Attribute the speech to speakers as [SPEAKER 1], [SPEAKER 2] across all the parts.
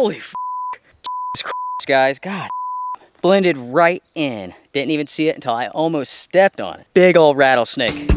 [SPEAKER 1] Holy f***. Jesus Christ, guys. God. Blended right in. Didn't even see it until I almost stepped on it. Big old rattlesnake.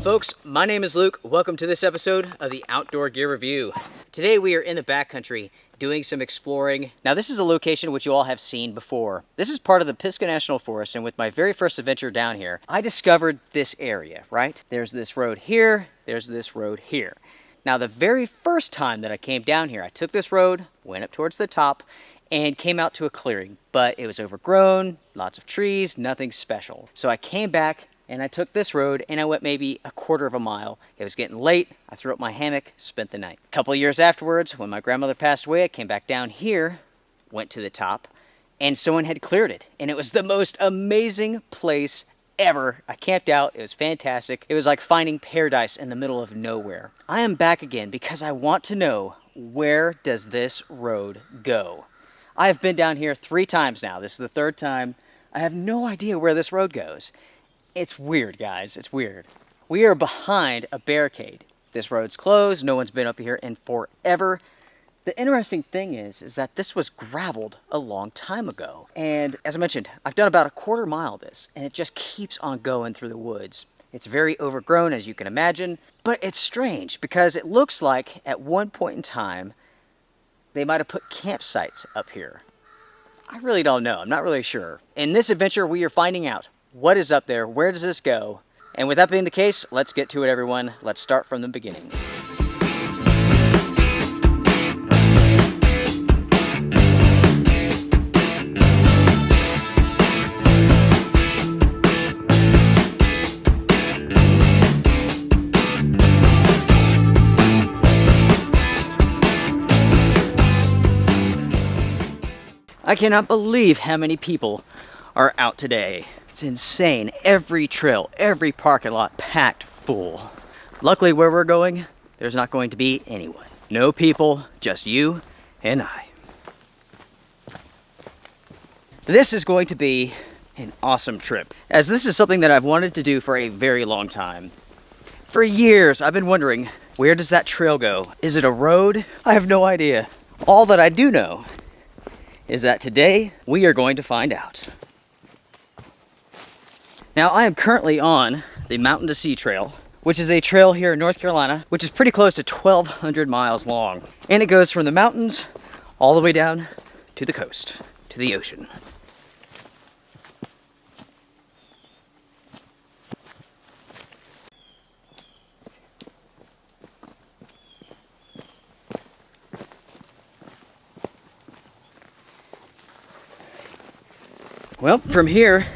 [SPEAKER 1] Folks, my name is Luke. Welcome to this episode of the Outdoor Gear Review. Today we are in the backcountry doing some exploring. Now this is a location which you all have seen before. This is part of the Pisgah National Forest, and with my very first adventure down here, I discovered this area, right? There's this road here, there's this road here. Now the very first time that I came down here, I took this road, went up towards the top, and came out to a clearing, but it was overgrown, lots of trees, nothing special. So I came back and I took this road and I went maybe a quarter of a mile. It was getting late. I threw up my hammock, spent the night. A couple of years afterwards, when my grandmother passed away, I came back down here, went to the top, and someone had cleared it. And it was the most amazing place ever. I camped out. It was fantastic. It was like finding paradise in the middle of nowhere. I am back again because I want to know, where does this road go? I have been down here 3 times now. This is the 3rd time. I have no idea where this road goes. It's weird, guys. It's weird. We are behind a barricade. This road's closed. No one's been up here in forever. The interesting thing is that this was graveled a long time ago. And as I mentioned, I've done about a quarter mile of this, and it just keeps on going through the woods. It's very overgrown, as you can imagine, but it's strange because it looks like at one point in time, they might have put campsites up here. I really don't know. I'm not really sure. In this adventure, we are finding out what is up there, where does this go? And with that being the case, let's get to it, everyone. Let's start from the beginning. I cannot believe how many people are out today. It's insane. Every trail, every parking lot packed full. Luckily where we're going, there's not going to be anyone. No people, just you and I. This is going to be an awesome trip, as this is something that I've wanted to do for a very long time. For years, I've been wondering, where does that trail go? Is it a road? I have no idea. All that I do know is that today we are going to find out. Now, I am currently on the Mountain to Sea Trail, which is a trail here in North Carolina, which is pretty close to 1,200 miles long. And it goes from the mountains all the way down to the coast, to the ocean. Well, from here,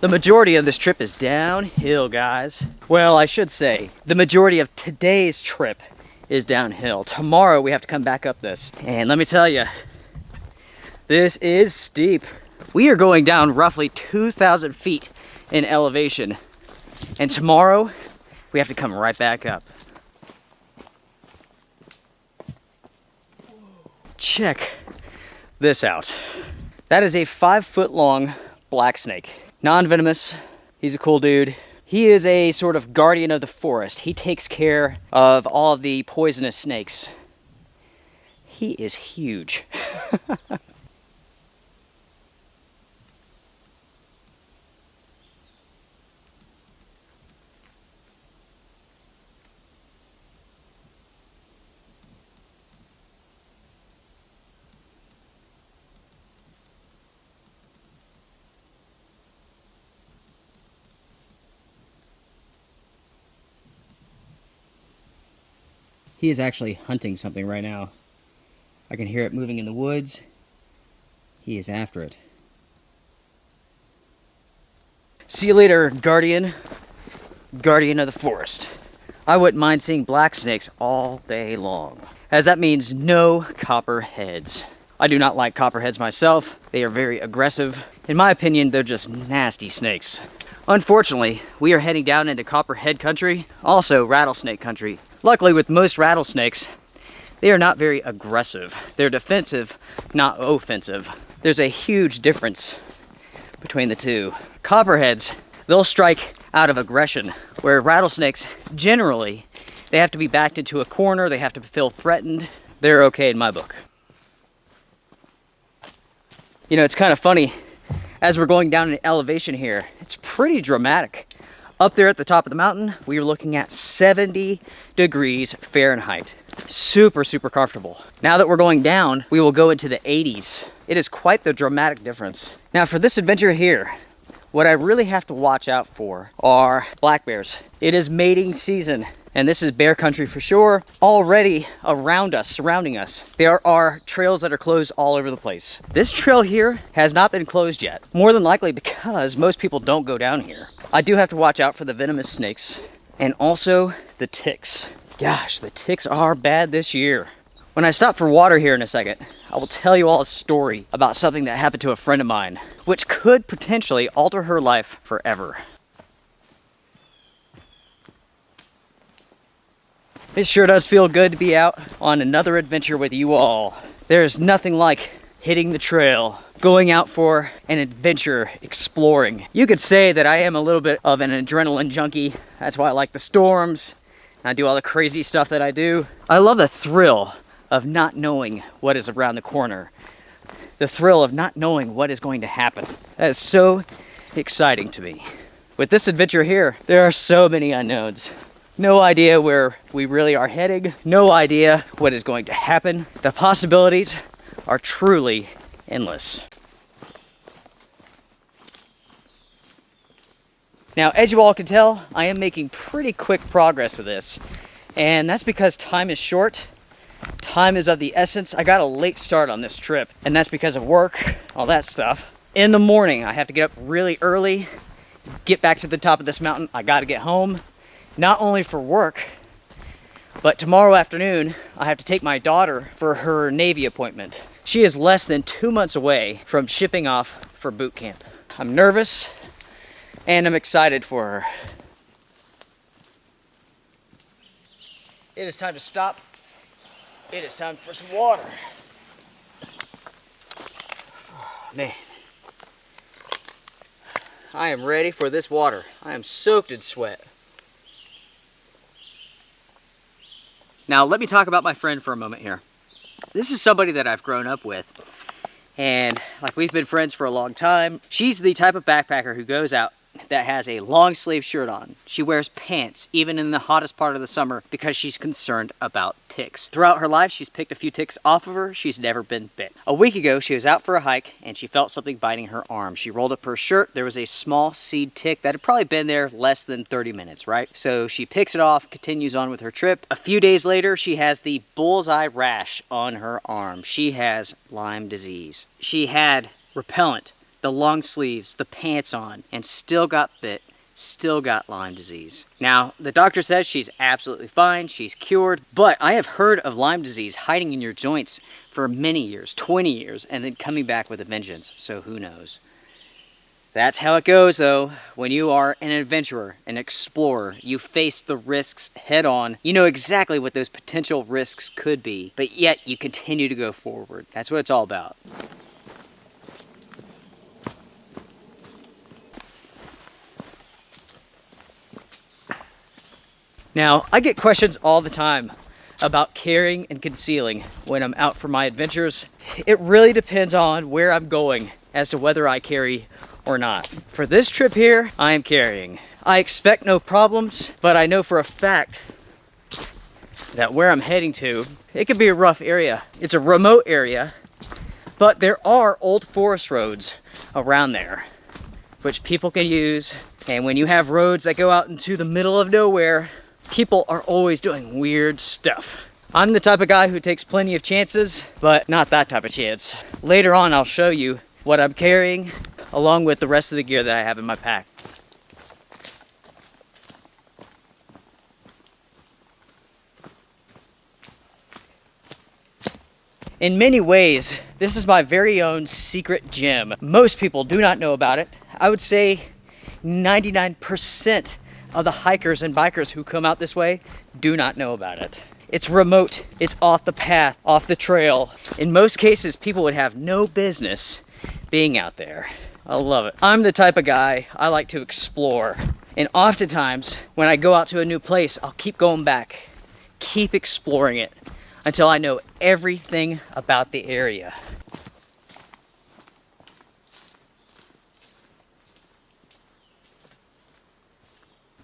[SPEAKER 1] the majority of this trip is downhill, guys. Well, I should say, the majority of today's trip is downhill. Tomorrow we have to come back up this. And let me tell you, this is steep. We are going down roughly 2,000 feet in elevation. And tomorrow, we have to come right back up. Check this out. That is a 5-foot long black snake. Non-venomous. He's a cool dude. He is a sort of guardian of the forest. He takes care of all of the poisonous snakes. He is huge. He is actually hunting something right now. I can hear it moving in the woods. He is after it. See you later, Guardian. Guardian of the forest. I wouldn't mind seeing black snakes all day long, as that means no copperheads. I do not like copperheads myself. They are very aggressive. In my opinion, they're just nasty snakes. Unfortunately, we are heading down into copperhead country, also rattlesnake country. Luckily, with most rattlesnakes, they are not very aggressive. They're defensive, not offensive. There's a huge difference between the two. Copperheads, they'll strike out of aggression, where rattlesnakes, generally, they have to be backed into a corner, they have to feel threatened. They're okay in my book. You know, it's kind of funny, as we're going down an elevation here, it's pretty dramatic. Up there at the top of the mountain, we are looking at 70 degrees Fahrenheit. Super, super comfortable. Now that we're going down, we will go into the 80s. It is quite the dramatic difference. Now for this adventure here, what I really have to watch out for are black bears. It is mating season, and this is bear country for sure. Already around us, surrounding us, there are trails that are closed all over the place. This trail here has not been closed yet, more than likely because most people don't go down here. I do have to watch out for the venomous snakes and also the ticks. Gosh, the ticks are bad this year. When I stop for water here in a second, I will tell you all a story about something that happened to a friend of mine, which could potentially alter her life forever. It sure does feel good to be out on another adventure with you all. There's nothing like hitting the trail, going out for an adventure, exploring. You could say that I am a little bit of an adrenaline junkie. That's why I like the storms. I do all the crazy stuff that I do. I love the thrill of not knowing what is around the corner. The thrill of not knowing what is going to happen. That is so exciting to me. With this adventure here, there are so many unknowns. No idea where we really are heading. No idea what is going to happen. The possibilities are truly endless. Now, as you all can tell, I am making pretty quick progress of this. And that's because time is short. Time is of the essence. I got a late start on this trip, and that's because of work, all that stuff. In the morning, I have to get up really early, get back to the top of this mountain. I gotta get home, not only for work, but tomorrow afternoon, I have to take my daughter for her Navy appointment. She is less than 2 months away from shipping off for boot camp. I'm nervous, and I'm excited for her. It is time to stop. It is time for some water. Man, I am ready for this water. I am soaked in sweat. Now let me talk about my friend for a moment here. This is somebody that I've grown up with, and like we've been friends for a long time. She's the type of backpacker who goes out that has a long sleeve shirt on. She wears pants even in the hottest part of the summer because she's concerned about ticks. Throughout her life, she's picked a few ticks off of her. She's never been bit. A week ago, she was out for a hike and she felt something biting her arm. She rolled up her shirt. There was a small seed tick that had probably been there less than 30 minutes, right? So she picks it off, continues on with her trip. A few days later, she has the bullseye rash on her arm. She has Lyme disease. She had repellent, the long sleeves, the pants on, and still got bit, still got Lyme disease. Now, the doctor says she's absolutely fine, she's cured, but I have heard of Lyme disease hiding in your joints for many years, 20 years, and then coming back with a vengeance, so who knows. That's how it goes, though. When you are an adventurer, an explorer, you face the risks head on. You know exactly what those potential risks could be, but yet you continue to go forward. That's what it's all about. Now, I get questions all the time about carrying and concealing when I'm out for my adventures. It really depends on where I'm going as to whether I carry or not. For this trip here, I am carrying. I expect no problems, but I know for a fact that where I'm heading to, it could be a rough area. It's a remote area, but there are old forest roads around there, which people can use. And when you have roads that go out into the middle of nowhere, people are always doing weird stuff. I'm the type of guy who takes plenty of chances, but not that type of chance. Later on, I'll show you what I'm carrying, along with the rest of the gear that I have in my pack. In many ways, this is my very own secret gem. Most people do not know about it. I would say 99% of the hikers and bikers who come out this way do not know about it. It's remote, it's off the path, off the trail. In most cases, people would have no business being out there. I love it. I'm the type of guy, I like to explore. And oftentimes, when I go out to a new place, I'll keep going back, keep exploring it until I know everything about the area.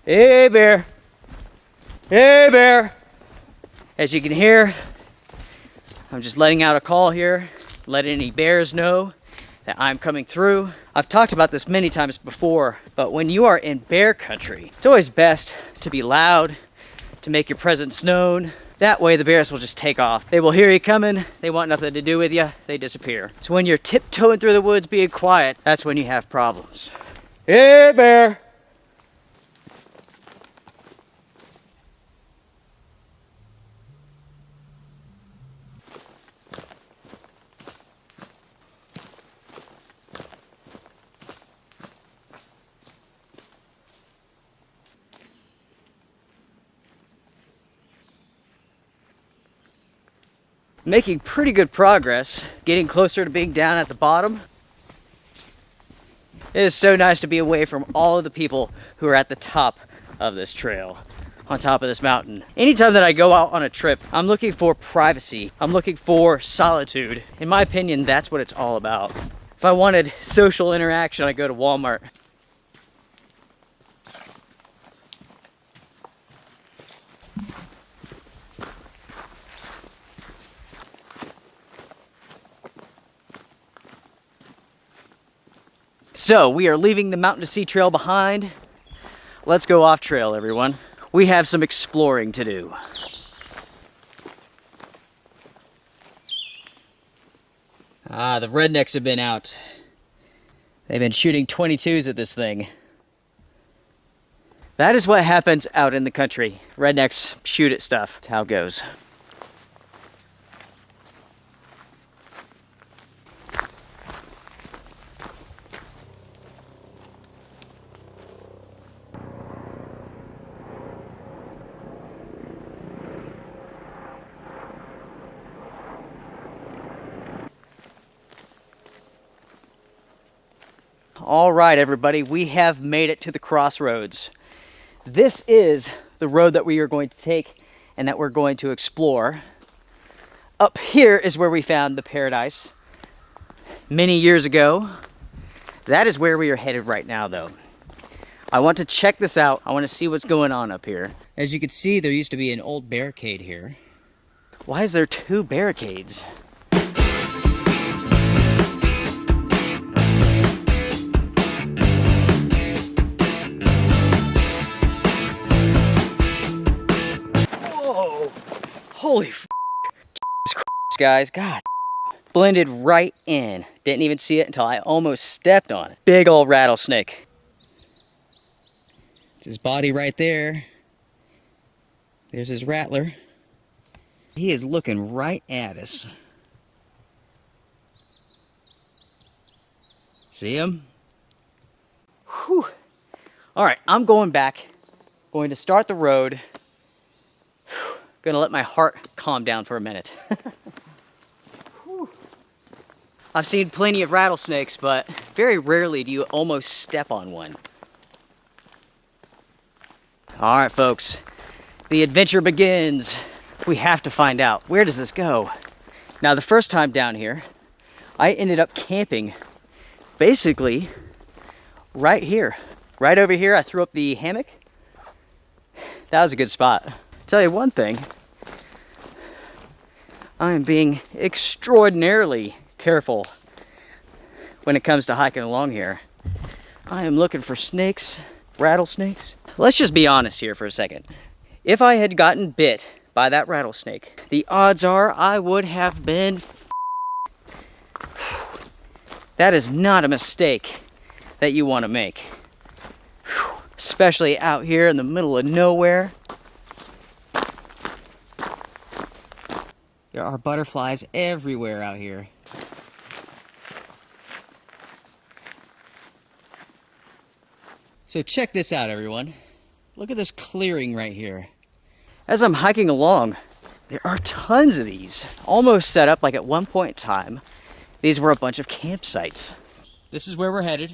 [SPEAKER 1] Hey bear, hey bear. As you can hear, I'm just letting out a call here, letting any bears know that I'm coming through. I've talked about this many times before, but when you are in bear country, it's always best to be loud, to make your presence known. That way the bears will just take off. They will hear you coming, they want nothing to do with you, they disappear. So when you're tiptoeing through the woods being quiet, that's when you have problems. Hey bear! Making pretty good progress, getting closer to being down at the bottom. It is so nice to be away from all of the people who are at the top of this trail, on top of this mountain. Anytime that I go out on a trip, I'm looking for privacy. I'm looking for solitude. In my opinion, that's what it's all about. If I wanted social interaction, I go to Walmart. So we are leaving the Mountain to Sea trail behind. Let's go off trail, everyone. We have some exploring to do. The rednecks have been out. They've been shooting 22s at this thing. That is what happens out in the country. Rednecks shoot at stuff. That's how it goes. All right, everybody, we have made it to the crossroads. This is the road that we are going to take and that we're going to explore. Up here is where we found the paradise many years ago. That is where we are headed right now, though. I want to check this out. I want to see what's going on up here. As you can see, there used to be an old barricade here. Why is there two barricades? Holy f***, guys, God. Blended right in. Didn't even see it until I almost stepped on it. Big old rattlesnake. It's his body right there. There's his rattler. He is looking right at us. See him? Whew. All right, I'm going back. Going to start the road. Gonna let my heart calm down for a minute. I've seen plenty of rattlesnakes, but very rarely do you almost step on one. All right, folks, the adventure begins. We have to find out, where does this go? Now, the first time down here, I ended up camping basically right here. Right over here, I threw up the hammock. That was a good spot. Tell you one thing, I am being extraordinarily careful when it comes to hiking along here. I am looking for snakes, rattlesnakes. Let's just be honest here for a second. If I had gotten bit by that rattlesnake, the odds are I would have been That is not a mistake that you want to make. Especially out here in the middle of nowhere. There are butterflies everywhere out here. So check this out, everyone. Look at this clearing right here. As I'm hiking along, there are tons of these, almost set up like at one point in time. These were a bunch of campsites. This is where we're headed.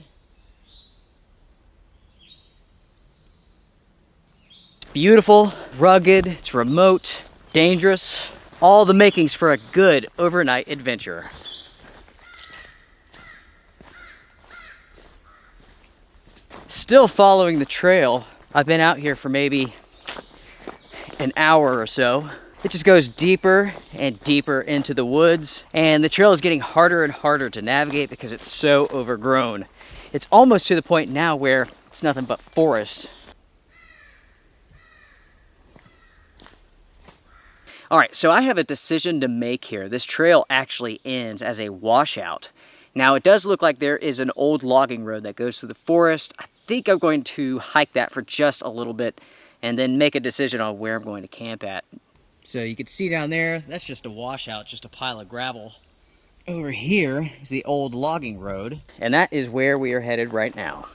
[SPEAKER 1] It's beautiful, rugged, it's remote, dangerous. All the makings for a good overnight adventure. Still following the trail. I've been out here for maybe an hour or so. It just goes deeper and deeper into the woods, and the trail is getting harder and harder to navigate because it's so overgrown. It's almost to the point now where it's nothing but forest. All right, so I have a decision to make here. This trail actually ends as a washout. Now, it does look like there is an old logging road that goes through the forest. I think I'm going to hike that for just a little bit and then make a decision on where I'm going to camp at. So you can see down there, that's just a washout, just a pile of gravel. Over here is the old logging road, and that is where we are headed right now.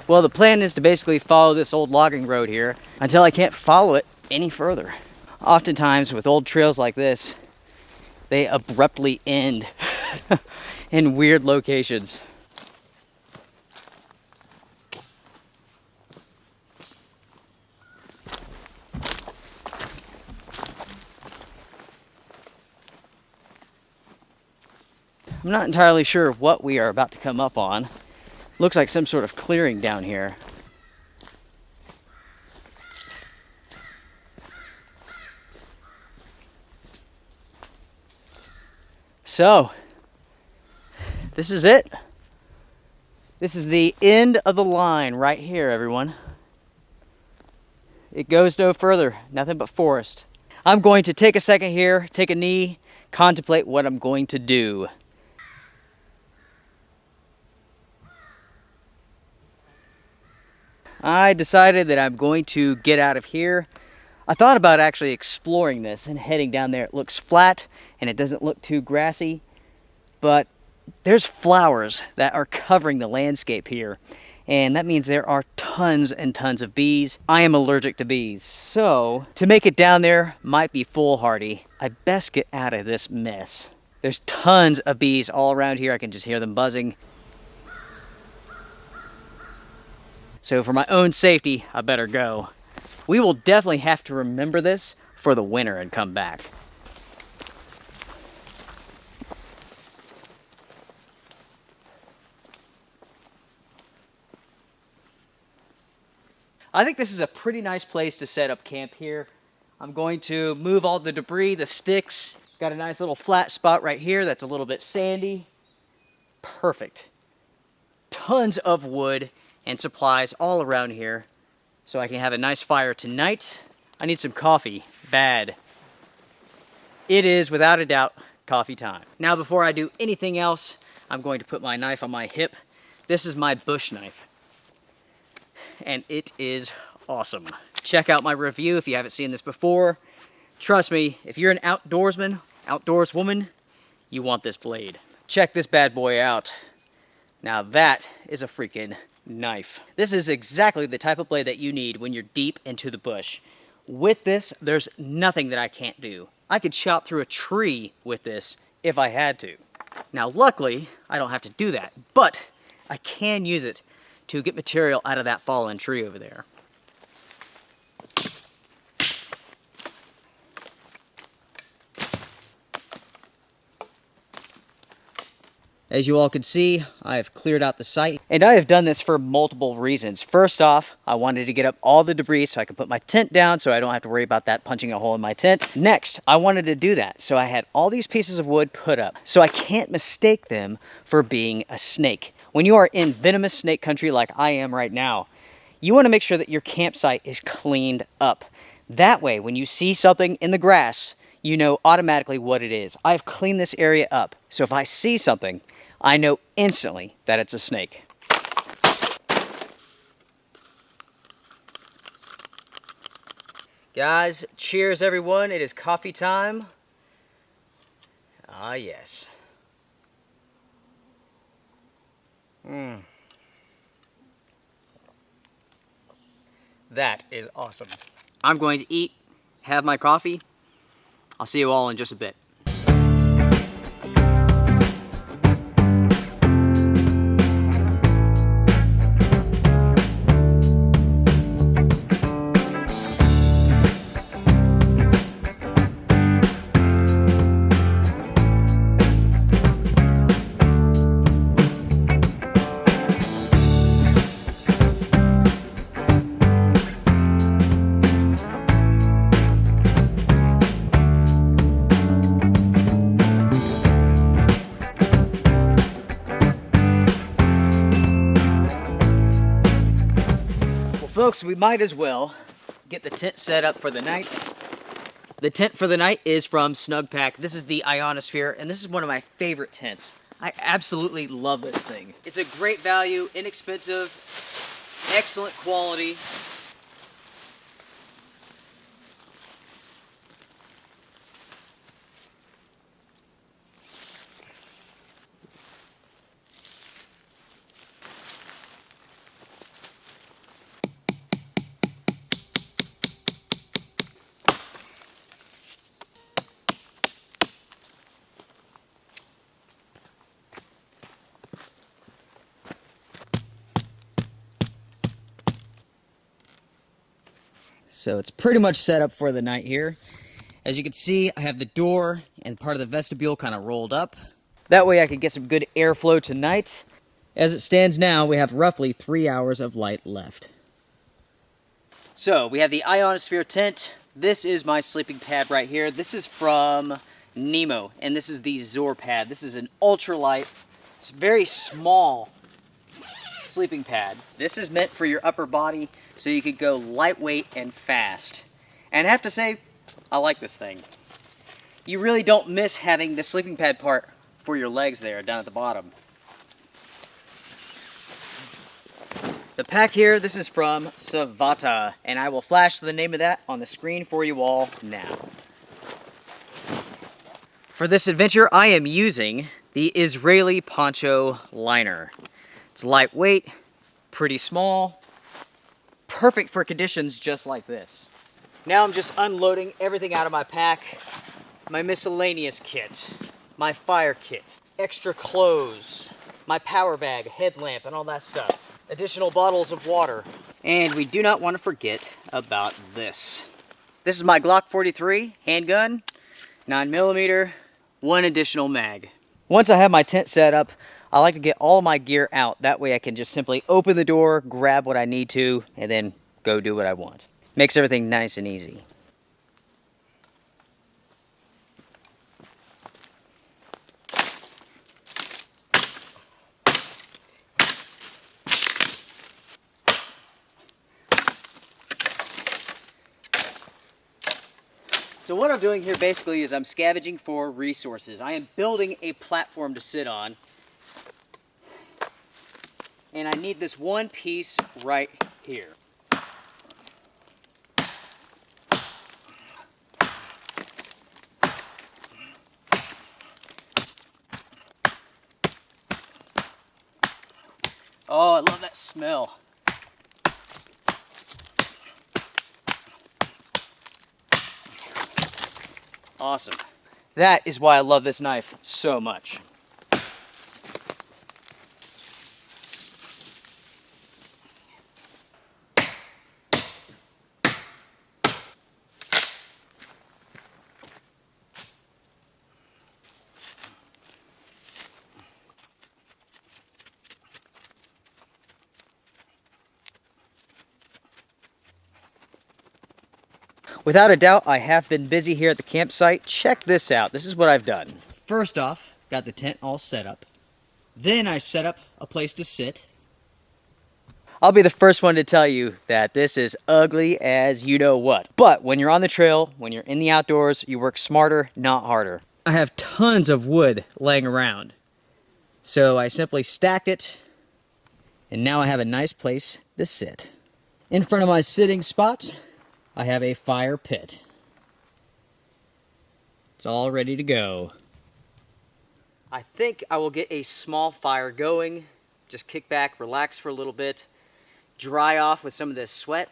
[SPEAKER 1] Well, the plan is to basically follow this old logging road here until I can't follow it any further. Oftentimes with old trails like this, they abruptly end in weird locations. I'm not entirely sure what we are about to come up on. Looks like some sort of clearing down here. So, this is it. This is the end of the line right here, everyone. It goes no further, nothing but forest. I'm going to take a second here, take a knee, contemplate what I'm going to do. I decided that I'm going to get out of here. I thought about actually exploring this and heading down there. It looks flat and it doesn't look too grassy, but there's flowers that are covering the landscape here, and that means there are tons and tons of bees. I am allergic to bees, so to make it down there might be foolhardy. I best get out of this mess. There's tons of bees all around here. I can just hear them buzzing. So for my own safety, I better go. We will definitely have to remember this for the winter and come back. I think this is a pretty nice place to set up camp here. I'm going to move all the debris, the sticks. Got a nice little flat spot right here that's a little bit sandy. Perfect. Tons of wood and supplies all around here so I can have a nice fire tonight. I need some coffee, bad. It is, without a doubt, coffee time. Now, before I do anything else, I'm going to put my knife on my hip. This is my bush knife, and it is awesome. Check out my review if you haven't seen this before. Trust me, if you're an outdoorsman, outdoorswoman, you want this blade. Check this bad boy out. Now that is a freaking knife. This is exactly the type of blade that you need when you're deep into the bush. With this, there's nothing that I can't do. I could chop through a tree with this if I had to. Now, luckily, I don't have to do that, but I can use it to get material out of that fallen tree over there. As you all can see, I have cleared out the site, and I have done this for multiple reasons. First off, I wanted to get up all the debris so I could put my tent down so I don't have to worry about that punching a hole in my tent. Next, I wanted to do that, so I had all these pieces of wood put up so I can't mistake them for being a snake. When you are in venomous snake country like I am right now, you want to make sure that your campsite is cleaned up. That way, when you see something in the grass, you know automatically what it is. I've cleaned this area up, so if I see something, I know instantly that it's a snake. Guys, cheers everyone. It is coffee time. Ah, yes. That is awesome. I'm going to eat, have my coffee. I'll see you all in just a bit. Folks, we might as well get the tent set up for the night. The tent for the night is from Snugpack. This is the Ionosphere, and this is one of my favorite tents. I absolutely love this thing. It's a great value, inexpensive, excellent quality. So it's pretty much set up for the night here. As you can see, I have the door and part of the vestibule kind of rolled up. That way I can get some good airflow tonight. As it stands now, we have roughly 3 hours of light left. So we have the Ionosphere tent. This is my sleeping pad right here. This is from Nemo, and this is the Zor pad. This is an ultralight, it's very small sleeping pad. This is meant for your upper body, so you could go lightweight and fast. And I have to say, I like this thing. You really don't miss having the sleeping pad part for your legs there down at the bottom. The pack here, this is from Savata, and I will flash the name of that on the screen for you all now. For this adventure, I am using the Israeli Poncho Liner. It's lightweight, pretty small, perfect for conditions just like this. Now I'm just unloading everything out of my pack. My miscellaneous kit, my fire kit, extra clothes, my power bag, headlamp, and all that stuff. Additional bottles of water. And we do not want to forget about this. This is my Glock 43 handgun, 9mm, one additional mag. Once I have my tent set up, I like to get all my gear out. That way I can just simply open the door, grab what I need to, and then go do what I want. Makes everything nice and easy. So what I'm doing here basically is I'm scavenging for resources. I am building a platform to sit on. And I need this one piece right here. Oh, I love that smell. Awesome. That is why I love this knife so much. Without a doubt, I have been busy here at the campsite. Check this out. This is what I've done. First off, got the tent all set up. Then I set up a place to sit. I'll be the first one to tell you that this is ugly as you know what. But when you're on the trail, when you're in the outdoors, you work smarter, not harder. I have tons of wood laying around. So I simply stacked it, and now I have a nice place to sit. In front of my sitting spot, I have a fire pit. It's all ready to go. I think I will get a small fire going. Just kick back, relax for a little bit, dry off with some of this sweat.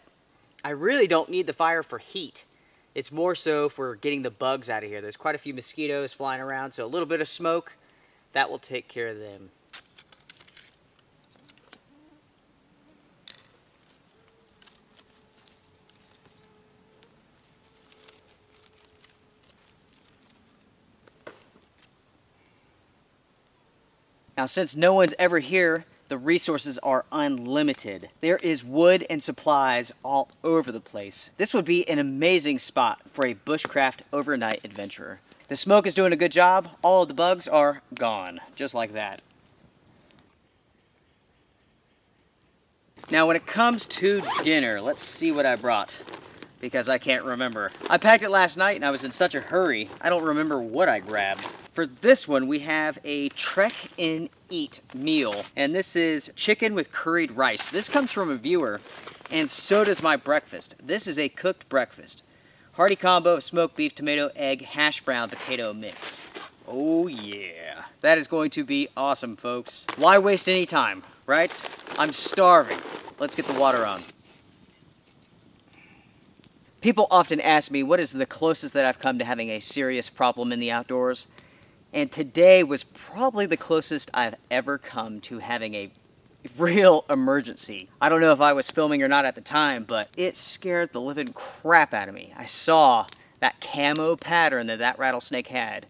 [SPEAKER 1] I really don't need the fire for heat. It's more so for getting the bugs out of here. There's quite a few mosquitoes flying around, so a little bit of smoke, that will take care of them. Now, since no one's ever here, the resources are unlimited. There is wood and supplies all over the place. This would be an amazing spot for a bushcraft overnight adventure. The smoke is doing a good job. All of the bugs are gone, just like that. Now, when it comes to dinner, let's see what I brought, because I can't remember. I packed it last night and I was in such a hurry, I don't remember what I grabbed. For this one, we have a Trek and Eat meal, and this is chicken with curried rice. This comes from a viewer, and so does my breakfast. This is a cooked breakfast. Hearty combo of smoked beef, tomato, egg, hash brown, potato mix. Oh yeah, that is going to be awesome, folks. Why waste any time, right? I'm starving. Let's get the water on. People often ask me what is the closest that I've come to having a serious problem in the outdoors. And today was probably the closest I've ever come to having a real emergency. I don't know if I was filming or not at the time, but it scared the living crap out of me. I saw that camo pattern that rattlesnake had,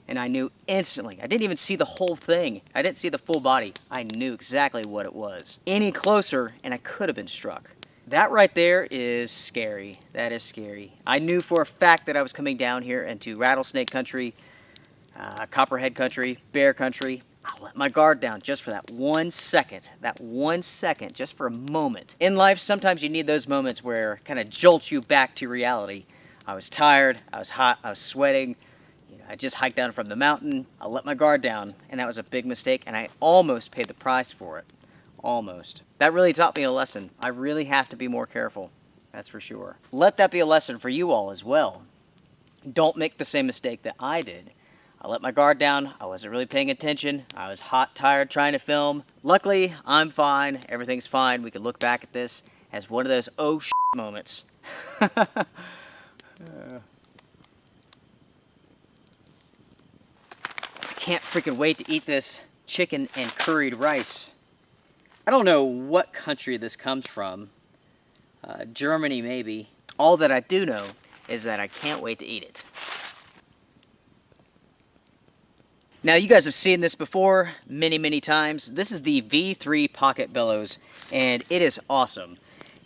[SPEAKER 1] and I knew instantly. I didn't even see the whole thing. I didn't see the full body. I knew exactly what it was. Any closer, and I could have been struck. That right there is scary. That is scary. I knew for a fact that I was coming down here into rattlesnake country, copperhead country, bear country. I let my guard down just for that 1 second. That 1 second, just for a moment. In life, sometimes you need those moments where it kind of jolts you back to reality. I was tired, I was hot, I was sweating. I just hiked down from the mountain. I let my guard down, and that was a big mistake, and I almost paid the price for it. Almost. That really taught me a lesson. I really have to be more careful. That's for sure. Let that be a lesson for you all as well. Don't make the same mistake that I did. I let my guard down. I wasn't really paying attention. I was hot, tired, trying to film. Luckily, I'm fine. Everything's fine. We can look back at this as one of those oh shit moments. I can't freaking wait to eat this chicken and curried rice. I don't know what country this comes from. Germany, maybe. All that I do know is that I can't wait to eat it. Now, you guys have seen this before many, many times. This is the V3 Pocket Bellows, and it is awesome.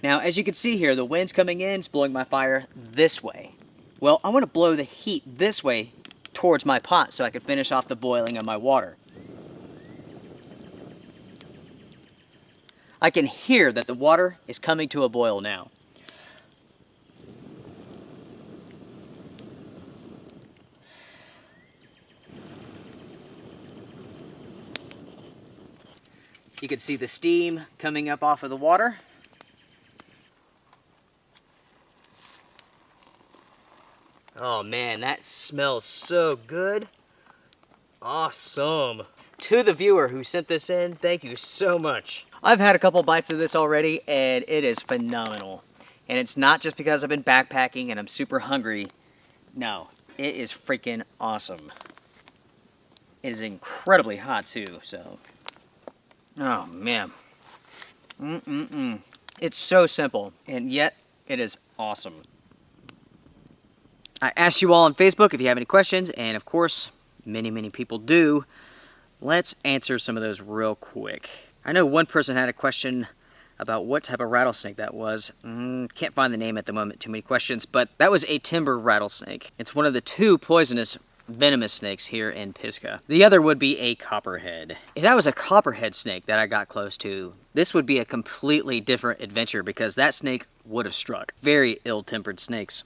[SPEAKER 1] Now, as you can see here, the wind's coming in, it's blowing my fire this way. Well, I want to blow the heat this way towards my pot so I can finish off the boiling of my water. I can hear that the water is coming to a boil now. You can see the steam coming up off of the water. Oh man, that smells so good. Awesome. To the viewer who sent this in, thank you so much. I've had a couple bites of this already, and it is phenomenal. And it's not just because I've been backpacking and I'm super hungry. No, it is freaking awesome. It is incredibly hot too, so. Oh man. It's so simple, and yet it is awesome. I asked you all on Facebook if you have any questions, and of course, many people do. Let's answer some of those real quick. I know one person had a question about what type of rattlesnake that was. Can't find the name at the moment, too many questions, but that was a timber rattlesnake. It's one of the 2 poisonous venomous snakes here in Pisgah. The other would be a copperhead. If that was a copperhead snake that I got close to, this would be a completely different adventure because that snake would have struck. Very ill-tempered snakes.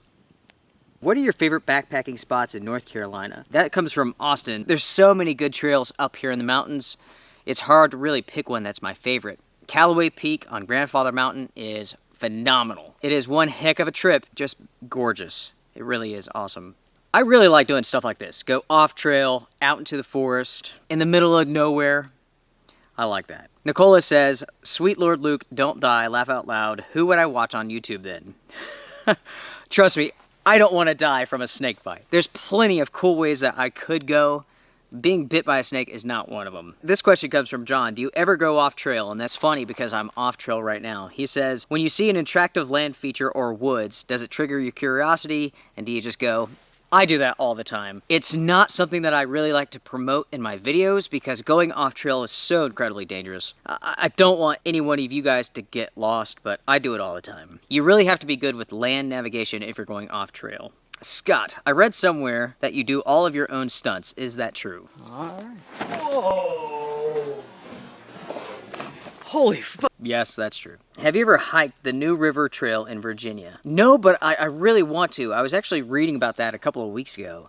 [SPEAKER 1] What are your favorite backpacking spots in North Carolina? That comes from Austin. There's so many good trails up here in the mountains. It's hard to really pick one that's my favorite. Callaway Peak on Grandfather Mountain is phenomenal. It is one heck of a trip, just gorgeous. It really is awesome. I really like doing stuff like this. Go off trail, out into the forest, in the middle of nowhere. I like that. Nicola says, "Sweet Lord Luke, don't die, laugh out loud. Who would I watch on YouTube then?" Trust me, I don't want to die from a snake bite. There's plenty of cool ways that I could go. Being bit by a snake is not one of them. This question comes from John. Do you ever go off trail? And that's funny because I'm off trail right now. He says, when you see an attractive land feature or woods, does it trigger your curiosity? And do you just go? I do that all the time. It's not something that I really like to promote in my videos because going off trail is so incredibly dangerous. I don't want any one of you guys to get lost, but I do it all the time. You really have to be good with land navigation if you're going off trail. Scott, I read somewhere that you do all of your own stunts. Is that true? Alright. Whoa! Holy fuck! Yes, that's true. Have you ever hiked the New River Trail in Virginia? No, but I really want to. I was actually reading about that a couple of weeks ago,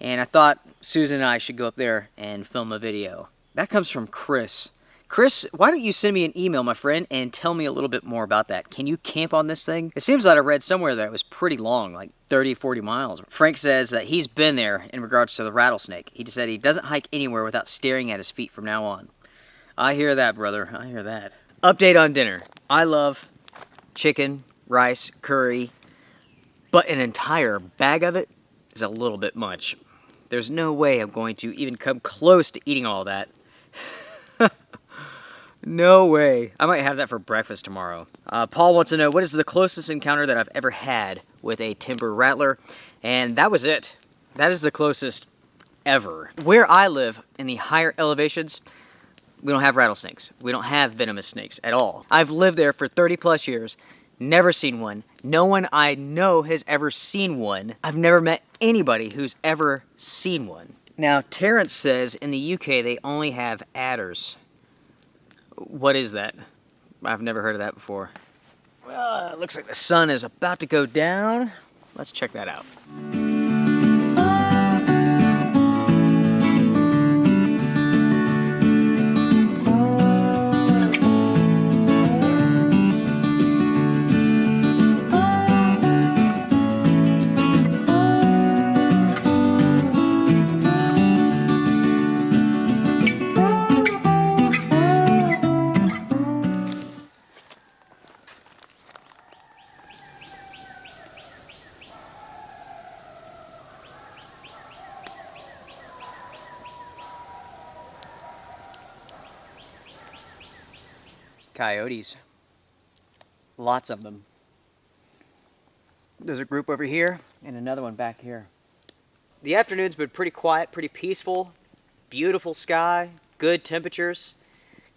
[SPEAKER 1] and I thought Susan and I should go up there and film a video. That comes from Chris. Chris, why don't you send me an email, my friend, and tell me a little bit more about that. Can you camp on this thing? It seems that I read somewhere that it was pretty long, like 30, 40 miles. Frank says that he's been there in regards to the rattlesnake. He just said he doesn't hike anywhere without staring at his feet from now on. I hear that, brother. I hear that. Update on dinner. I love chicken, rice, curry, but an entire bag of it is a little bit much. There's no way I'm going to even come close to eating all that. No way. I might have that for breakfast tomorrow. Paul wants to know, what is the closest encounter that I've ever had with a timber rattler? And that was it. That is the closest ever. Where I live, in the higher elevations, we don't have rattlesnakes. We don't have venomous snakes at all. I've lived there for 30 plus years, never seen one. No one I know has ever seen one. I've never met anybody who's ever seen one. Now, Terrence says in the UK they only have adders. What is that? I've never heard of that before. It looks like the sun is about to go down. Let's check that out. Coyotes. Lots of them. There's a group over here and another one back here. The afternoon's been pretty quiet, pretty peaceful. Beautiful sky, good temperatures.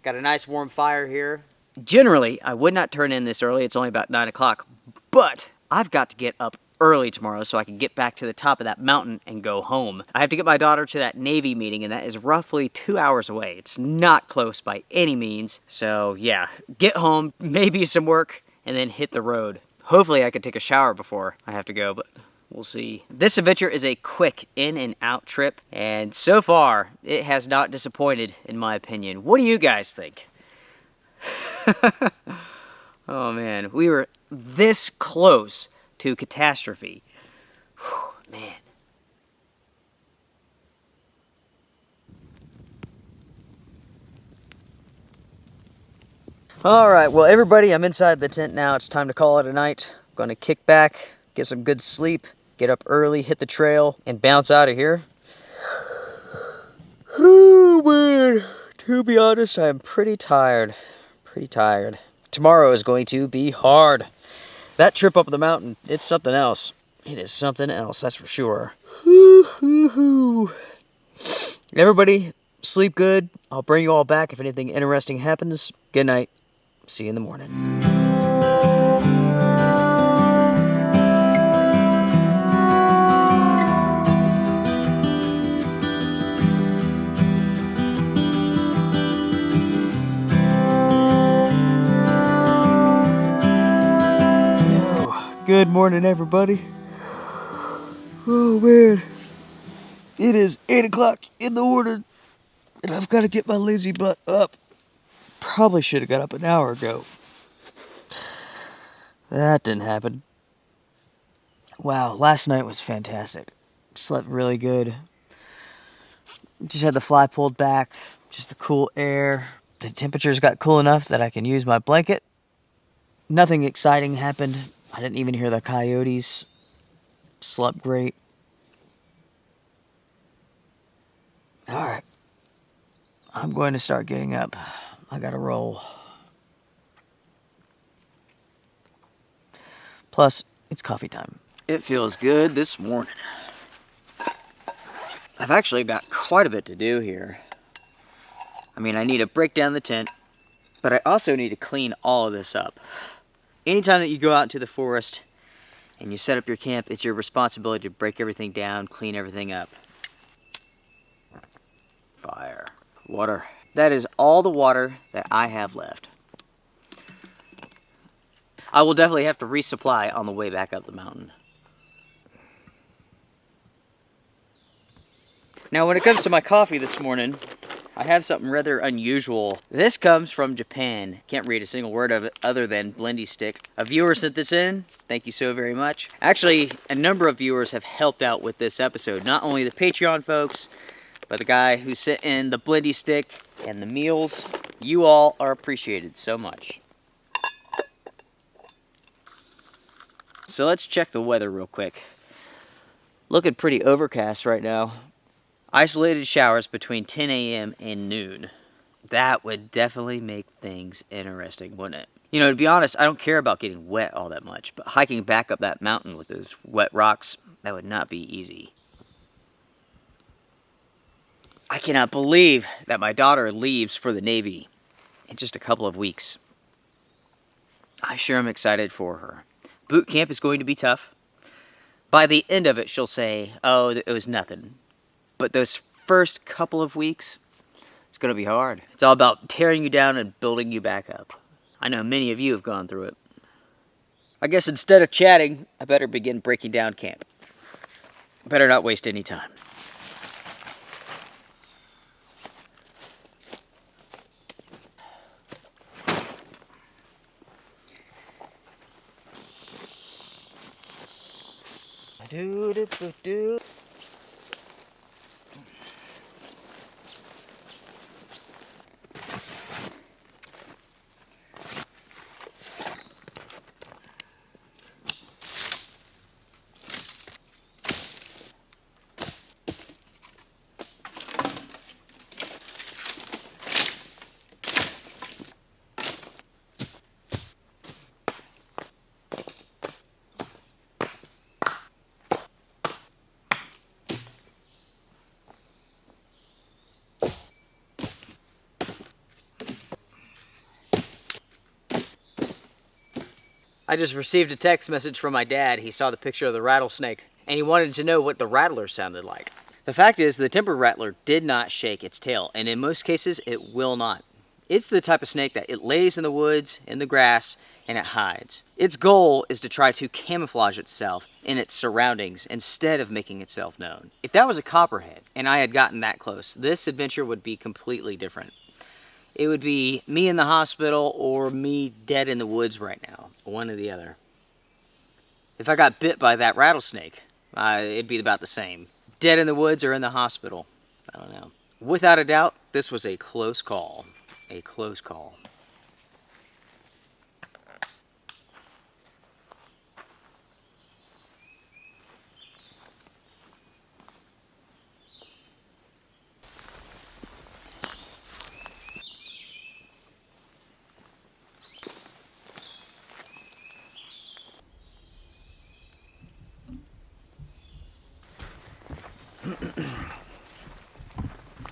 [SPEAKER 1] Got a nice warm fire here. Generally, I would not turn in this early. It's only about 9 o'clock. But I've got to get up early tomorrow so I can get back to the top of that mountain and go home. I have to get my daughter to that Navy meeting, and that is roughly 2 hours away. It's not close by any means. So yeah, get home, maybe some work, and then hit the road. Hopefully I can take a shower before I have to go, but we'll see. This adventure is a quick in and out trip, and so far it has not disappointed in my opinion. What do you guys think? Oh man, we were this close to catastrophe. Whew, man. Alright, well everybody, I'm inside the tent now. It's time to call it a night. I'm gonna kick back, get some good sleep, get up early, hit the trail, and bounce out of here. Oh man, to be honest, I'm pretty tired. Tomorrow is going to be hard. That trip up the mountain, it's something else. It is something else, that's for sure. Everybody, sleep good. I'll bring you all back if anything interesting happens. Good night. See you in the morning. Good morning, everybody. Oh, man. It is 8 o'clock in the morning, and I've got to get my lazy butt up. Probably should have got up an hour ago. That didn't happen. Wow, last night was fantastic. Slept really good. Just had the fly pulled back, just the cool air. The temperatures got cool enough that I can use my blanket. Nothing exciting happened. I didn't even hear the coyotes. Slept great. Alright. I'm going to start getting up. I gotta roll. Plus, it's coffee time. It feels good this morning. I've actually got quite a bit to do here. I mean, I need to break down the tent, but I also need to clean all of this up. Anytime that you go out into the forest and you set up your camp, it's your responsibility to break everything down, clean everything up. Fire. Water. That is all the water that I have left. I will definitely have to resupply on the way back up the mountain. Now, when it comes to my coffee this morning, I have something rather unusual. This comes from Japan. Can't read a single word of it other than blendy stick. A viewer sent this in. Thank you so very much. Actually, a number of viewers have helped out with this episode. Not only the Patreon folks, but the guy who sent in the blendy stick and the meals. You all are appreciated so much. So let's check the weather real quick. Looking pretty overcast right now. Isolated showers between 10 a.m. and noon. That would definitely make things interesting, wouldn't it? You know, to be honest, I don't care about getting wet all that much, but hiking back up that mountain with those wet rocks, that would not be easy. I cannot believe that my daughter leaves for the Navy in just a couple of weeks. I sure am excited for her. Boot camp is going to be tough. By the end of it, she'll say, oh, it was nothing. But those first couple of weeks, it's going to be hard. It's all about tearing you down and building you back up. I know many of you have gone through it. I guess instead of chatting, I better begin breaking down camp. Better not waste any time. Do. I just received a text message from my dad. He saw the picture of the rattlesnake, and he wanted to know what the rattler sounded like. The fact is, the timber rattler did not shake its tail, and in most cases, it will not. It's the type of snake that it lays in the woods, in the grass, and it hides. Its goal is to try to camouflage itself in its surroundings instead of making itself known. If that was a copperhead, and I had gotten that close, this adventure would be completely different. It would be me in the hospital or me dead in the woods right now. One or the other. If I got bit by that rattlesnake, it'd be about the same. Dead in the woods or in the hospital. I don't know. Without a doubt, this was a close call. A close call.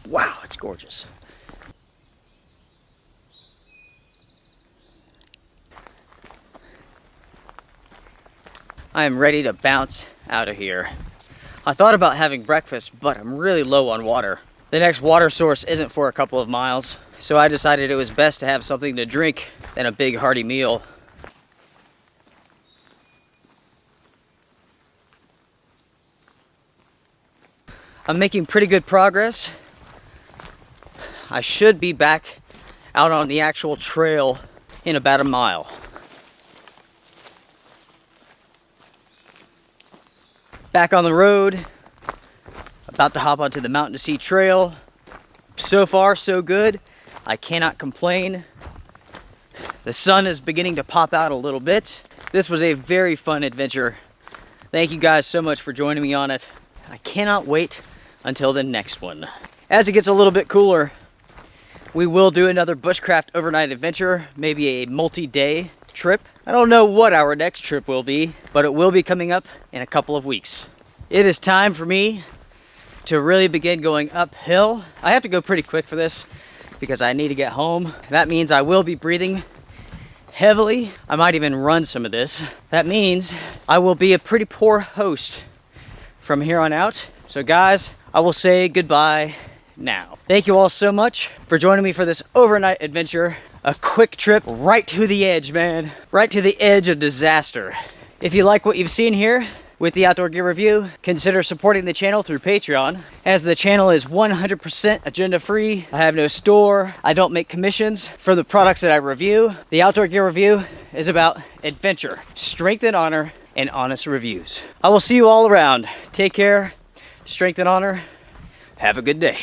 [SPEAKER 1] Wow, it's gorgeous. I am ready to bounce out of here. I thought about having breakfast, but I'm really low on water. The next water source isn't for a couple of miles, so I decided it was best to have something to drink than a big hearty meal. I'm making pretty good progress. I should be back out on the actual trail in about a mile. Back on the road, about to hop onto the Mountain to Sea Trail. So far, so good. I cannot complain. The sun is beginning to pop out a little bit. This was a very fun adventure. Thank you guys so much for joining me on it. I cannot wait until the next one. As it gets a little bit cooler, we will do another bushcraft overnight adventure, maybe a multi-day trip. I don't know what our next trip will be, but it will be coming up in a couple of weeks. It is time for me to really begin going uphill. I have to go pretty quick for this because I need to get home. That means I will be breathing heavily. I might even run some of this. That means I will be a pretty poor host from here on out. So guys, I will say goodbye now. Thank you all so much for joining me for this overnight adventure. A quick trip right to the edge, man. Right to the edge of disaster. If you like what you've seen here with the Outdoor Gear Review, consider supporting the channel through Patreon, as the channel is 100% agenda free. I have no store. I don't make commissions for the products that I review. The Outdoor Gear Review is about adventure, strength and honor, and honest reviews. I will see you all around. Take care, strength and honor. Have a good day.